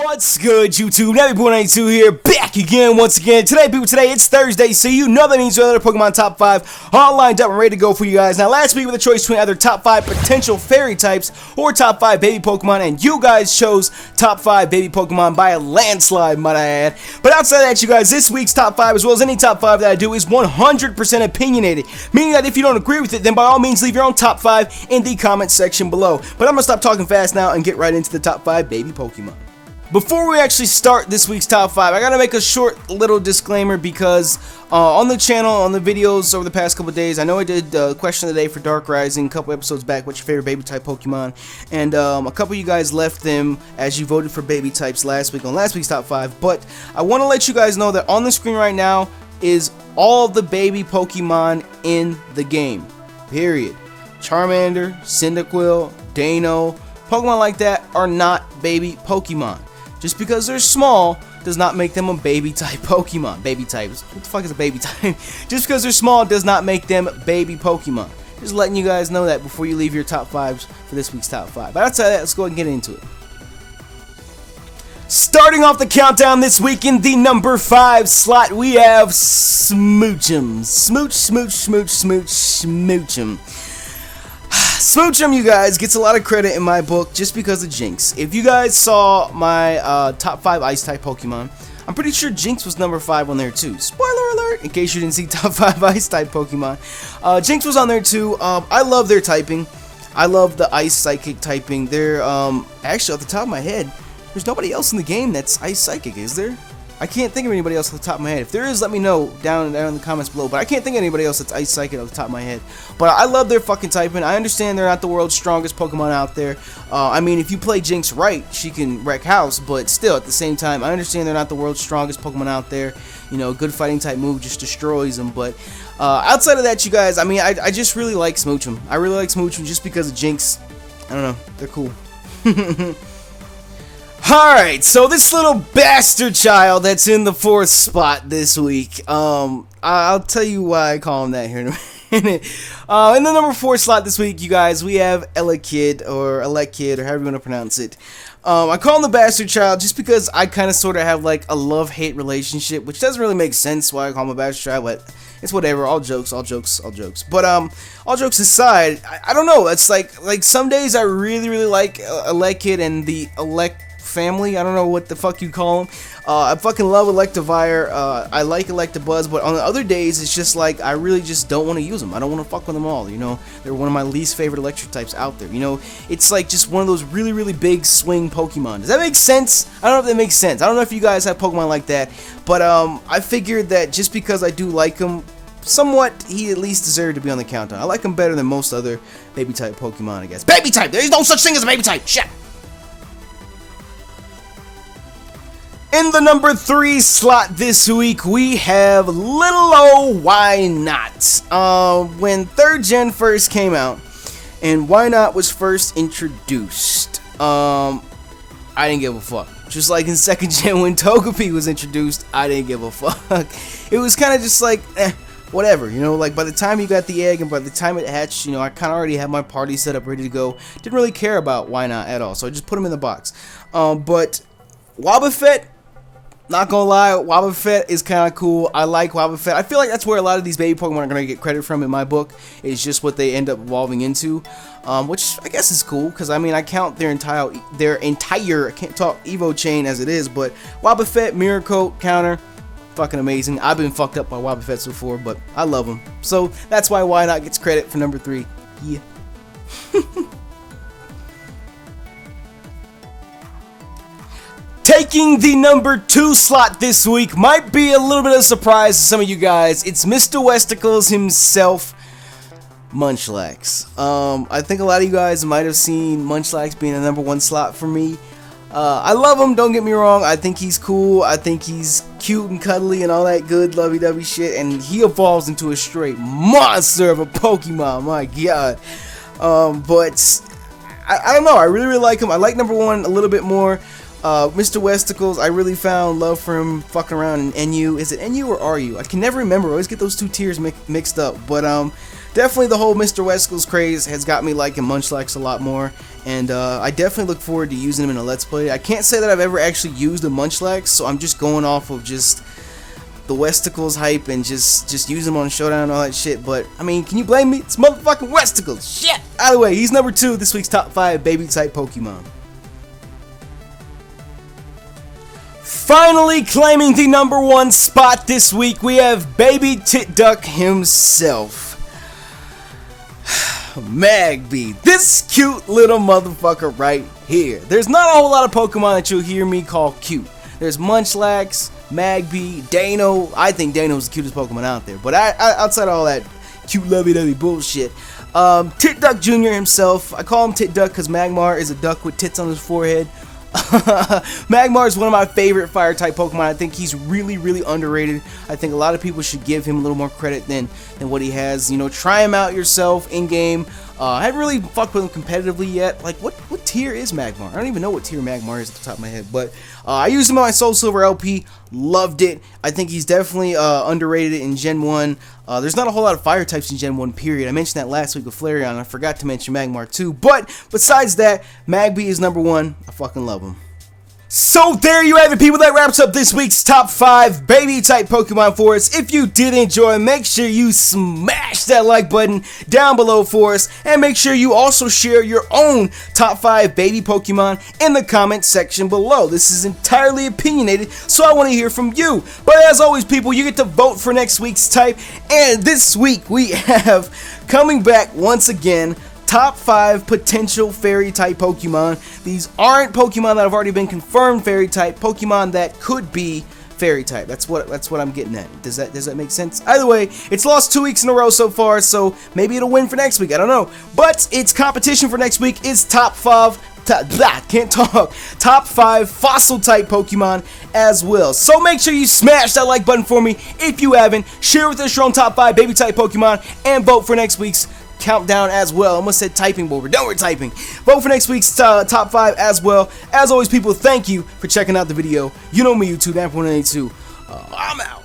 What's good, YouTube? NavyBoy92 here, back again, once again. Today, it's Thursday, so you know that means another Pokemon Top 5 all lined up and ready to go for you guys. Now, last week with a choice between either Top 5 potential Fairy types or Top 5 baby Pokemon, and you guys chose Top 5 baby Pokemon by a landslide, might I add. But outside of that, you guys, this week's Top 5, as well as any Top 5 that I do, is 100% opinionated, meaning that if you don't agree with it, then by all means, leave your own Top 5 in the comment section below. But I'm going to stop talking fast now and get right into the Top 5 baby Pokemon. Before we actually start this week's top 5, I gotta make a short little disclaimer because on the channel, on the videos over the past couple days, I know I did question of the day for Dark Rising a couple episodes back, what's your favorite baby type Pokemon, and a couple of you guys left them as you voted for baby types last week on last week's top 5, but I want to let you guys know that on the screen right now is all the baby Pokemon in the game, period. Charmander, Cyndaquil, Dano, Pokemon like that are not baby Pokemon. Just because they're small does not make them a baby type Pokemon. Baby types. What the fuck is a baby type? Just because they're small does not make them baby Pokemon. Just letting you guys know that before you leave your top 5s for this week's top 5. But outside of that, let's go ahead and get into it. Starting off the countdown this week in the number 5 slot, we have Smoochum. Smoochum. Smoochum, you guys, gets a lot of credit in my book just because of Jynx. If you guys saw my top 5 Ice-type Pokemon, I'm pretty sure Jynx was number 5 on there too. Spoiler alert, in case you didn't see top 5 Ice-type Pokemon. Jynx was on there too. I love their typing. I love the Ice Psychic typing. They're, actually, off the top of my head, there's nobody else in the game that's Ice Psychic, is there? I can't think of anybody else off the top of my head. If there is, let me know down in the comments below. But I can't think of anybody else that's Ice Psychic off the top of my head. But I love their fucking typing. I understand they're not the world's strongest Pokemon out there. I mean, if you play Jynx right, she can wreck house. But still, at the same time, I understand they're not the world's strongest Pokemon out there. You know, a good fighting type move just destroys them. But outside of that, you guys, I mean, I just really like Smoochum. I really like Smoochum just because of Jynx. I don't know. They're cool. Alright, so this little bastard child that's in the 4th spot this week, I'll tell you why I call him that here in a minute. In the number 4 slot this week, you guys, we have Elekid, or Elekid, or however you want to pronounce it. I call him the bastard child just because I kind of sort of have like a love-hate relationship, which doesn't really make sense why I call him a bastard child, but it's whatever, all jokes. But all jokes aside, I don't know, it's like some days I really like Elekid and the Elect family. I don't know what the fuck you call them. I fucking love Electivire. I like Electabuzz, but on the other days, it's just like I really just don't want to use them. I don't want to fuck with them all. You know, they're one of my least favorite electric types out there. You know, it's like just one of those really big swing Pokemon. Does that make sense? I don't know if that makes sense. I don't know if you guys have Pokemon like that, but I figured that just because I do like him somewhat, he at least deserved to be on the countdown. I like him better than most other baby type Pokemon, I guess. Baby type. There is no such thing as a baby type. Shit. In the number 3 slot this week, we have Little O Wynaut. When 3rd Gen first came out, and Wynaut was first introduced, I didn't give a fuck. Just like in 2nd Gen when Togepi was introduced, I didn't give a fuck. It was kind of just like, whatever, you know, like by the time you got the egg and by the time it hatched, you know, I kind of already had my party set up ready to go. Didn't really care about Wynaut at all, so I just put him in the box. But Wobbuffet, not gonna lie, Wobbuffet is kind of cool. I like Wobbuffet. I feel like that's where a lot of these baby Pokemon are gonna get credit from in my book. It's just what they end up evolving into, which I guess is cool because I mean I count their entire I can't talk Evo chain as it is, but Wobbuffet, Miracle, Counter, fucking amazing. I've been fucked up by Wobbuffets before, but I love them. So that's why Wynaut gets credit for number 3. Yeah. Taking the number 2 slot this week might be a little bit of a surprise to some of you guys. It's Mr. Westicles himself, Munchlax. I think a lot of you guys might have seen Munchlax being the number 1 slot for me. I love him, don't get me wrong. I think he's cool. I think he's cute and cuddly and all that good lovey-dovey shit. And he evolves into a straight monster of a Pokemon. My God. But I don't know. I really like him. I like number 1 a little bit more. Mr. Westicles, I really found love for him fucking around in NU. Is it NU or RU? I can never remember. I always get those 2 tiers mixed up. But definitely the whole Mr. Westicles craze has got me liking Munchlax a lot more, and I definitely look forward to using him in a Let's Play. I can't say that I've ever actually used a Munchlax, so I'm just going off of just the Westicles hype and just use him on Showdown and all that shit. But I mean, can you blame me? It's motherfucking Westicles. Shit. Either way, he's number 2, this week's top 5 baby type Pokemon. Finally claiming the number 1 spot this week, we have Baby Titduck himself. Magby, this cute little motherfucker right here. There's not a whole lot of Pokemon that you'll hear me call cute. There's Munchlax, Magby, Dano. I think Dano's the cutest Pokemon out there. But outside of all that cute lovey-dovey bullshit, Titduck Jr. himself, I call him Titduck because Magmar is a duck with tits on his forehead. Magmar is one of my favorite fire type Pokemon. I think he's really underrated. I think a lot of people should give him a little more credit than what he has. You know, try him out yourself in game. I haven't really fucked with him competitively yet. Like, what tier is Magmar? I don't even know what tier Magmar is at the top of my head. But I used him on my Soul Silver LP. Loved it. I think he's definitely underrated in Gen 1. There's not a whole lot of fire types in Gen 1, period. I mentioned that last week with Flareon. I forgot to mention Magmar too. But besides that, Magby is number 1. I fucking love him. So there you have it, people. That wraps up this week's top 5 baby type Pokemon for us. If you did enjoy, make sure you smash that like button down below for us, and make sure you also share your own top 5 baby Pokemon in the comment section below. This is entirely opinionated, so I want to hear from you. But as always, people, you get to vote for next week's type, and this week we have coming back once again, top 5 potential fairy type Pokemon. These aren't Pokemon that have already been confirmed fairy type, Pokemon that could be fairy type. That's what I'm getting at. Does that make sense? Either way, it's lost 2 weeks in a row so far, so maybe it'll win for next week. I don't know. But its competition for next week is top 5 fossil type Pokemon as well. So make sure you smash that like button for me if you haven't. Share with us your own top 5 baby type Pokemon and vote for next week's countdown as well. I almost said typing, but we're done with typing. Vote for next week's top 5 as well. As always, people, thank you for checking out the video. You know me, YouTube, Amp182. I'm out.